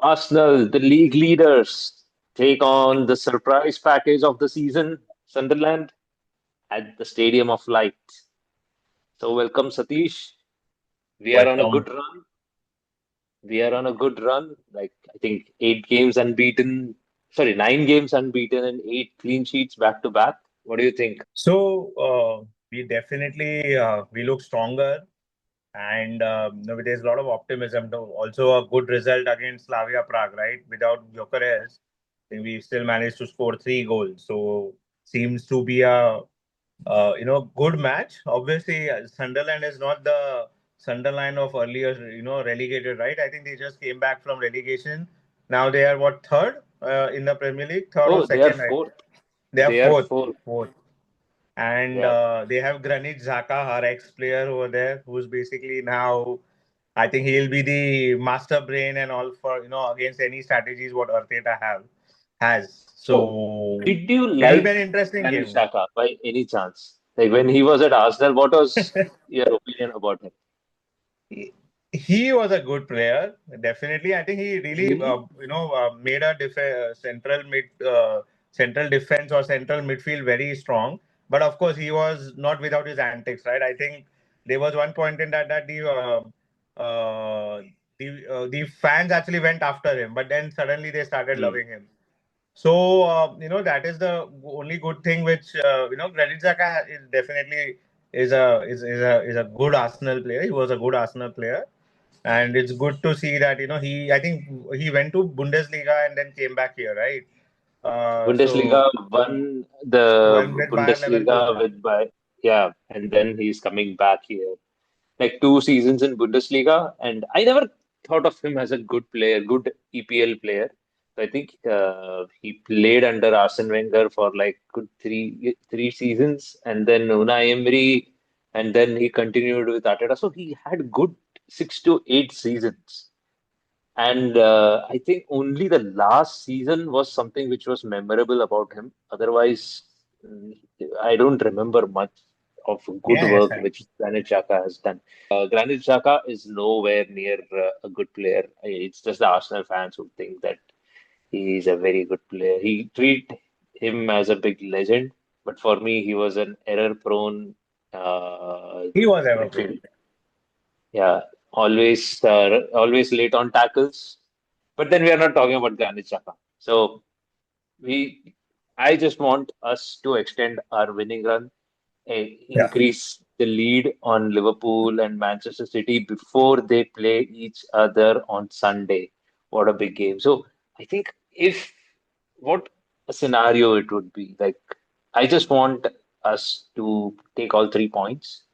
Arsenal, the league leaders, take on the surprise package of the season, Sunderland, at the Stadium of Light. So, welcome, Satish. We are on a Welcome. good run. We are on a good run. Like, I think 8 games unbeaten. Sorry, 9 games unbeaten and 8 clean sheets back to back. What do you think? We definitely we look stronger, and there's a lot of optimism. Also, a good result against Slavia Prague, right? Without Gyökeres, I think we still managed to score 3 goals. So seems to be a good match. Obviously, Sunderland is not the Sunderland of earlier, relegated, right? I think they just came back from relegation. Now they are what, third in the Premier League, third or Oh, they are second, right? fourth. They are They are fourth, fourth. fourth. And Yeah. they have Granit Xhaka, our ex-player over there, who's basically now, I think he'll be the master brain and all for, against any strategies what Arteta has. So, So did you it'll be an like interesting Granit game. Xhaka by any chance? Like, when he was at Arsenal, what was your opinion about him? He was a good player, definitely. I think he really, Really? made a central defense or central midfield very strong. But of course, he was not without his antics, right? I think there was one point in that the fans actually went after him, but then suddenly they started Hmm. loving him. So that is the only good thing which Granit Xhaka is definitely is a good Arsenal player. He was a good Arsenal player, and it's good to see that he I think he went to Bundesliga and then came back here, right? Bundesliga So won the when with Bayern Bundesliga Leverkusen. with by yeah, and then he's coming back here. Like 2 seasons in Bundesliga, and I never thought of him as a good player, good EPL player. So I think he played under Arsene Wenger for like good three seasons, and then Unai Emery, and then he continued with Arteta. So he had good 6 to 8 seasons. And I think only the last season was something which was memorable about him. Otherwise, mm, I don't remember much of good Yes, work which Granit Xhaka has done. Granit Xhaka is nowhere near a good player. It's just the Arsenal fans who think that he is a very good player. He treat him as a big legend, but for me, he was an error-prone uh, he was ever midfield. pro. Yeah, always late on tackles. But then we are not talking about Granit Xhaka. So we, I just want us to extend our winning run, Yeah. increase the lead on Liverpool and Manchester City before they play each other on Sunday. What a big game! So I think if what a scenario it would be like. I just want us to take all 3 points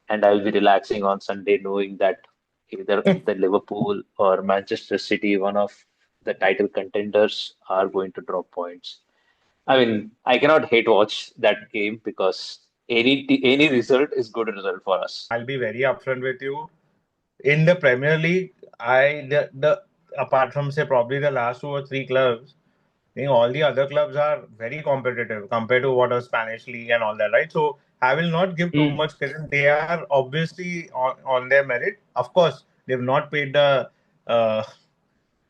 and I'll be relaxing on Sunday knowing that either the Liverpool or Manchester City, one of the title contenders, are going to drop points. I mean, I cannot hate watch that game because any result is good result for us. I'll be very upfront with you. In the Premier League, the apart from say probably the last 2 or 3 clubs, I think all the other clubs are very competitive compared to what a Spanish league and all that, right? So I will not give too Hmm. much credit. They are obviously on their merit. Of course, they've not paid uh,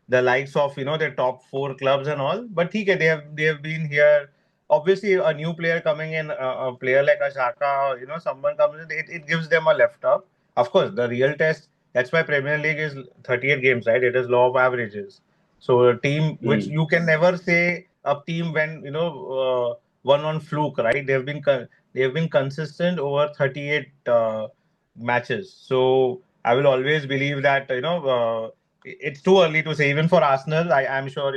the likes of the top 4 clubs and all. But they have been here. Obviously, a new player coming in, a player like a Shaka, someone comes in, it gives them a left up. Of course, the real test. That's why Premier League is 38 games, right? It is law of averages. So a team which Hmm. you can never say a team when won on fluke, right? They've been consistent over 38 matches. So I will always believe that it's too early to say. Even for Arsenal, I'm sure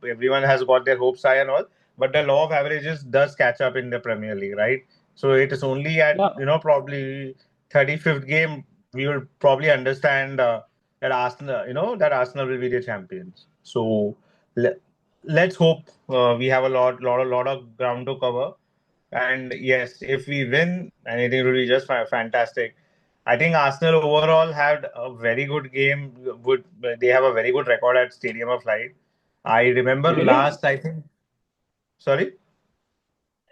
everyone has got their hopes high and all, but the law of averages does catch up in the Premier League, right? So it is only at Yeah. probably 35th game we will probably understand that Arsenal will be the champions. So le- let's hope we have a lot of ground to cover. And yes, if we win, anything will be just fantastic. I think Arsenal overall had a very good game. They have a very good record at Stadium of Light. I remember Really? last, I think, sorry.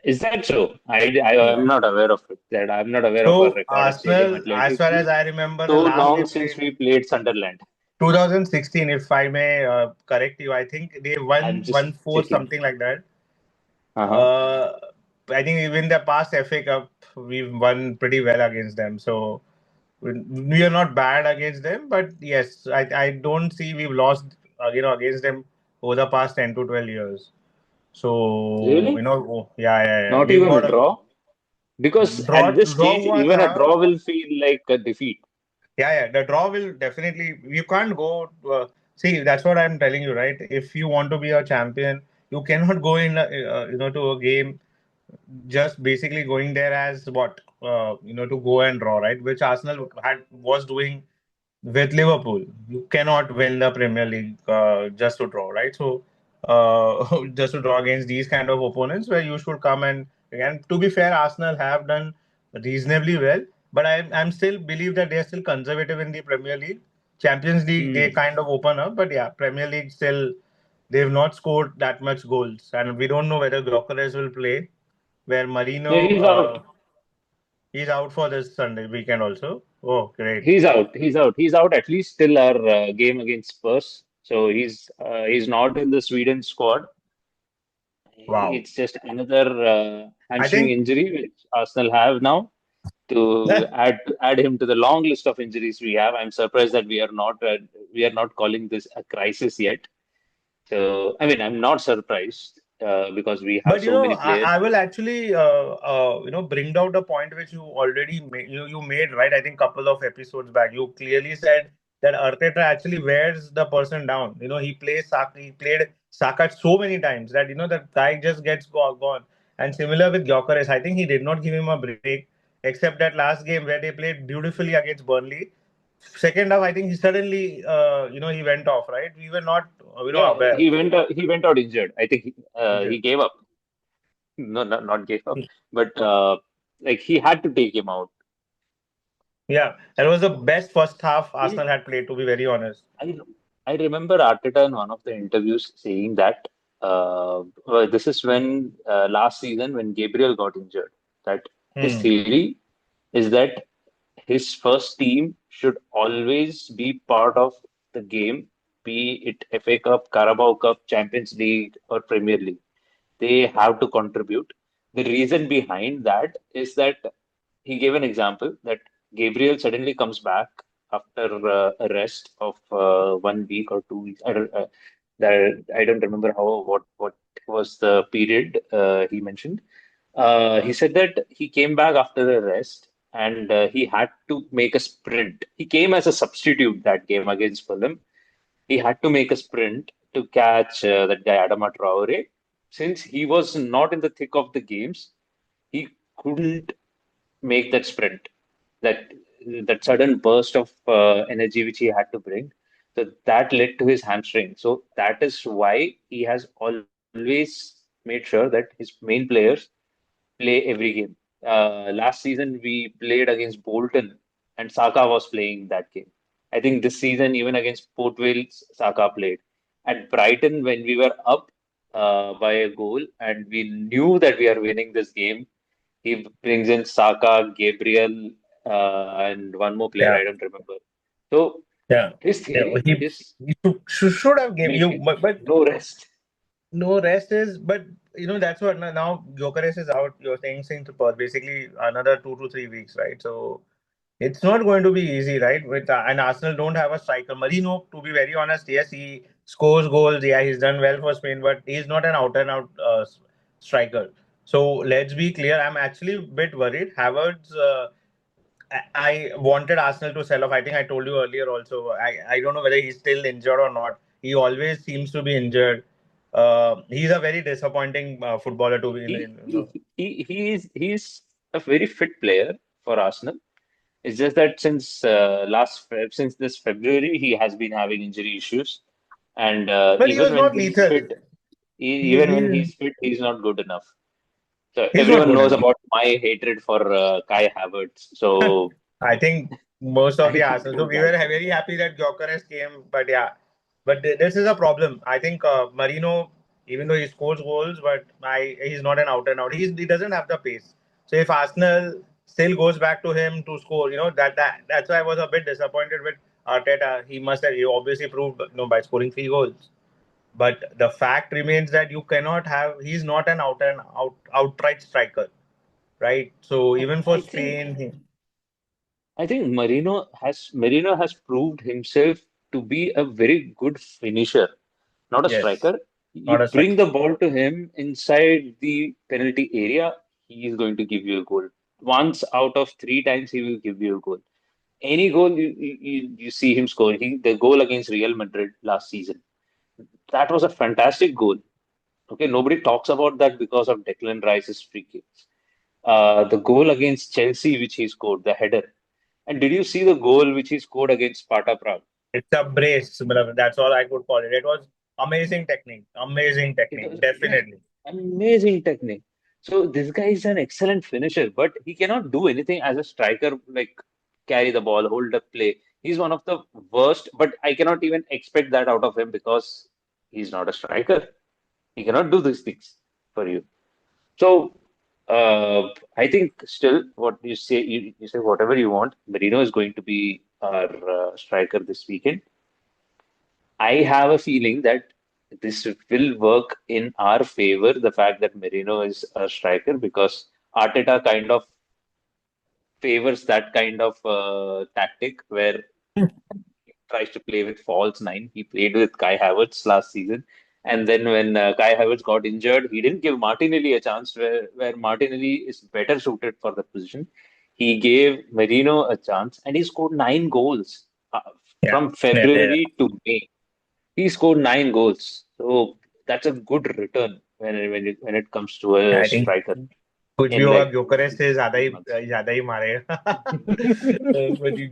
Is that so? I am not aware of it. That I'm not aware of a So record at Stadium Arsenal, as Atlantic. far as It's I remember, the so last they long since played. we played Sunderland. 2016, if I may correct you, I think they I'm won just 1-4, checking. something like that. Uh-huh. Uh, I think even the past FA Cup, we've won pretty well against them. So we are not bad against them, but yes, I don't see we've lost against them over the past 10 to 12 years. So Really? yeah, yeah, yeah. Not We've even a got a draw? Because draw at this draw stage, one. even a draw will feel like a defeat. Yeah, yeah. The draw will definitely. You can't go. See, that's what I'm telling you, right? If you want to be a champion, you cannot go in, to a game just basically going there as what, to go and draw, right? Which Arsenal was doing with Liverpool. You cannot win the Premier League just to draw, right? So, just to draw against these kind of opponents, where you should come and to be fair, Arsenal have done reasonably well, but I'm still believe that they're still conservative in the Premier League. Champions League they Hmm. kind of open up, but yeah, Premier League still they've not scored that much goals, and we don't know whether Gyökeres will play. Where Yeah, Marino, he's out. he's out for this Sunday weekend also. Oh, great! He's out. He's out. He's out at least till our game against Spurs. So he's not in the Sweden squad. Wow. It's just another I hamstring think injury which Arsenal have now to add him to the long list of injuries we have. I'm surprised that we are not calling this a crisis yet. So I mean, I'm not surprised because we have But so many I players. will actually bring out a point which you already made, you made, right. I think couple of episodes back, you clearly said that Arteta actually wears the person down. He played Saka so many times that the guy just gets gone. And similar with Gyökeres, I think he did not give him a break, except that last game where they played beautifully against Burnley. Second half, I think he suddenly he went off. Right, we were not Yeah, aware. he went out injured. I think he Injured. gave up. No, not gave up, but like he had to take him out. Yeah, that was the best first half He, Arsenal had played, to be very honest. I I remember Arteta in one of the interviews saying that this is when last season when Gabriel got injured, that his Hmm. theory is that his first team should always be part of the game, be it FA Cup, Carabao Cup, Champions League, or Premier League. They have to contribute. The reason behind that is that he gave an example that Gabriel suddenly comes back after a rest of 1 week or 2 weeks. I don't remember what was the period he mentioned. He said that he came back after a rest and he had to make a sprint. He came as a substitute that game against Fulham. He had to make a sprint to catch that guy Adama Traore. Since he was not in the thick of the games, he couldn't make that sprint, that that sudden burst of energy which he had to bring. So that led to his hamstring. So that is why he has always made sure that his main players play every game. Last season we played against Bolton and Saka was playing that game. I think this season even against Port Vale, Saka played. At Brighton when we were up by a goal and we knew that we are winning this game, he brings in Saka, Gabriel, and one more player, Yeah, I don't remember. So yeah, his yeah. theory is He should have given make you, it but no rest. no rest is. But that's what now Gyökeres is out. You're saying since basically another 2 to 3 weeks, right? So it's not going to be easy, right? With and Arsenal don't have a striker. Marino, to be very honest, yes, he scores goals. Yeah, he's done well for Spain, but he's not an out and out striker. So let's be clear. I'm actually a bit worried. Havertz. I wanted Arsenal to sell off. I think I told you earlier also. I don't know whether he's still injured or not. He always seems to be injured. He's a very disappointing footballer to be He in. he's a very fit player for Arsenal. It's just that since this February he has been having injury issues, and But he was not lethal. even when He he's fit, he's not good enough. So he's not everyone good knows enough. about my hatred for Kai Havertz. So I think most of I the Arsenal. So don't we were like him. very happy that Gyökeres came, but yeah, but this is a problem. I think Marino, even though he scores goals, but he's not an out and out. He doesn't have the pace. So if Arsenal still goes back to him to score, that's why I was a bit disappointed with Arteta, he obviously proved, by scoring 3 goals. But the fact remains that you cannot have, he's not an out and outright striker, right? So I, even for I think Spain, I think Marino has proved himself to be a very good finisher, not a yes, striker. You not a bring striker. the ball to him inside the penalty area, he is going to give you a goal. Once out of three times, he will give you a goal. Any goal you see him scoring, the goal against Real Madrid last season, that was a fantastic goal. Okay, nobody talks about that because of Declan Rice's free kicks. The goal against Chelsea, which he scored, the header. And did you see the goal which he scored against Sparta Prague? It's a brace. That's all I could call it. It was amazing technique. Amazing It technique. was, yeah, Definitely. amazing technique. So this guy is an excellent finisher, but he cannot do anything as a striker, like carry the ball, hold up play. He's one of the worst, but I cannot even expect that out of him because he's not a striker. He cannot do these things for you. So I think still what you say, you say whatever you want. Merino is going to be our striker this weekend. I have a feeling that this will work in our favor, the fact that Merino is a striker, because Arteta kind of favors that kind of tactic where he tries to play with false nine. He played with Kai Havertz last season. And then when Kai Havertz got injured, he didn't give Martinelli a chance where Martinelli is better suited for the position. He gave Merino a chance and he scored 9 goals Yeah. from Yeah. Yeah. February to May. He scored 9 goals. So that's a good return when it comes to a I think striker कुछ भी in होगा like ग्योकरेस से 3 months. ज्यादा ही मारेगा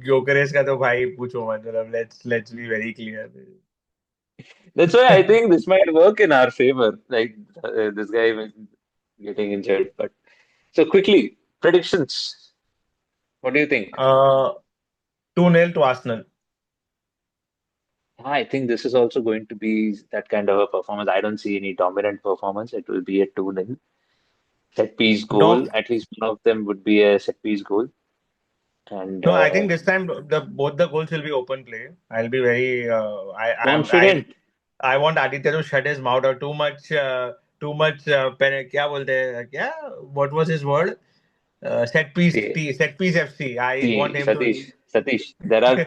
ग्योकरेस का तो भाई पूछो मत let's be very clear. That's why I think this might work in our favor. Like this guy getting injured. But so quickly, predictions. What do you think? 2-0 to Arsenal. I think this is also going to be that kind of a performance. I don't see any dominant performance. It will be a 2-0 set piece No, goal. At least one of them would be a set piece goal. And no, I think this time the both the goals will be open play. I'll be very confident. I want Aditya to shut his mouth or too much क्या बोलते हैं क्या what was his word See, set piece FC. I want See, him to. Satish, there are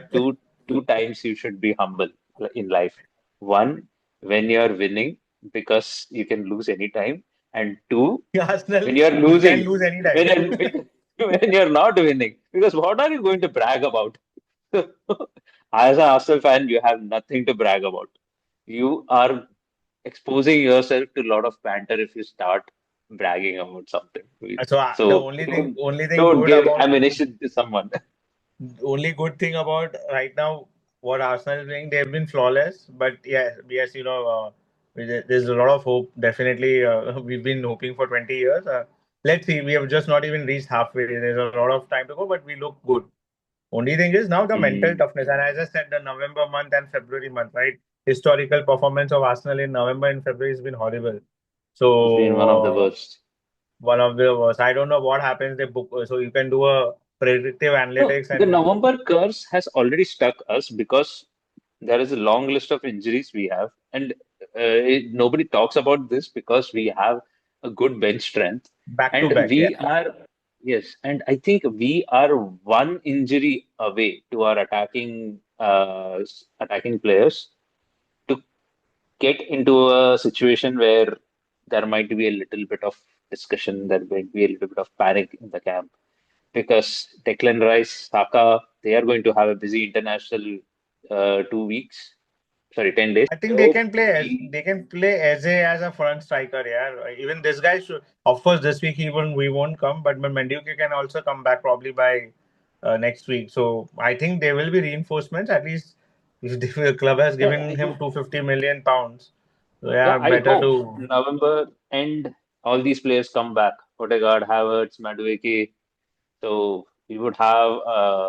two times you should be humble in life. One, when you're winning, because you can lose any time, and two, Arsenal when you're can losing, lose when anytime. you're, when you're not winning, because what are you going to brag about? As an Arsenal fan, you have nothing to brag about. You are exposing yourself to a lot of banter if you start bragging about something. So the So only thing don't good give about ammunition to someone. only good thing about right now what Arsenal is doing, they've been flawless. But yes, there's a lot of hope. Definitely, we've been hoping for 20 years. Let's see. We have just not even reached halfway. There's a lot of time to go, but we look good. Only thing is now the mental Mm, toughness. And as I said, the November month and February month, right? Historical performance of Arsenal in November and February has been horrible. it's been one of the So worst. one of the worst. I don't know what happens. They book so you can do a predictive No, analytics the and November curse has already stuck us because there is a long list of injuries we have, and nobody talks about this because we have a good bench strength, back to and back. Yeah. we are yes, and I think we are one injury away to our attacking players to get into a situation where there might be a little bit of discussion, there might be a little bit of panic in the camp because Declan Rice, Saka, they are going to have a busy international 2 weeks, sorry, 10 days. I think So we, they can play as a front striker. Yeah. Even this guy should. Of course, this week even we won't come, but Mendyuki can also come back probably by next week. So I think there will be reinforcements. At least if the club has given him 250 million pounds, so yeah, yeah, I better hope to. November end, all these players come back. Odegaard, Havertz, Madueke. So we would have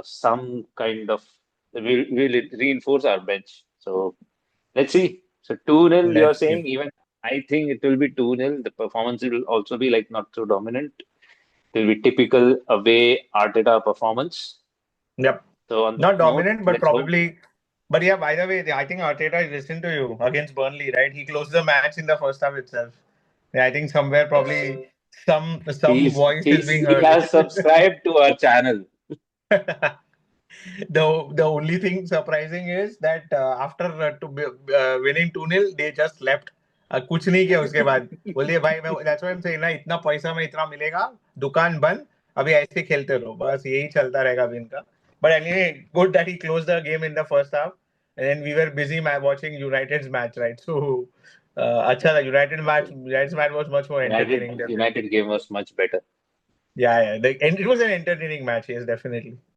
some kind of, we'll reinforce our bench. So let's see. So 2-0, you're Let's see. saying, even I think it will be 2-0. The performance will also be like not so dominant. It will be typical away Arteta performance. Yep. So on Not that note, dominant, but let's hope. probably. But yeah, by the way, I think Arteta listened to you against Burnley, right? He closed the match in the first half itself. Yeah, I think somewhere probably some voice is being He heard. has subscribed to our channel. The only thing surprising is that after winning 2-0, they just left. कुछ नहीं किया उसके बाद बोलिए भाई मैं that's why I'm saying ना इतना पैसा में इतना मिलेगा दुकान बंद अभी ऐसे खेलते रहो बस यही चलता रहेगा अभी इनका but anyway good that he closed the game in the first half and then we were busy watching United's match right so अच्छा था United's match was much more entertaining United game was much better. yeah and it was an entertaining match yes definitely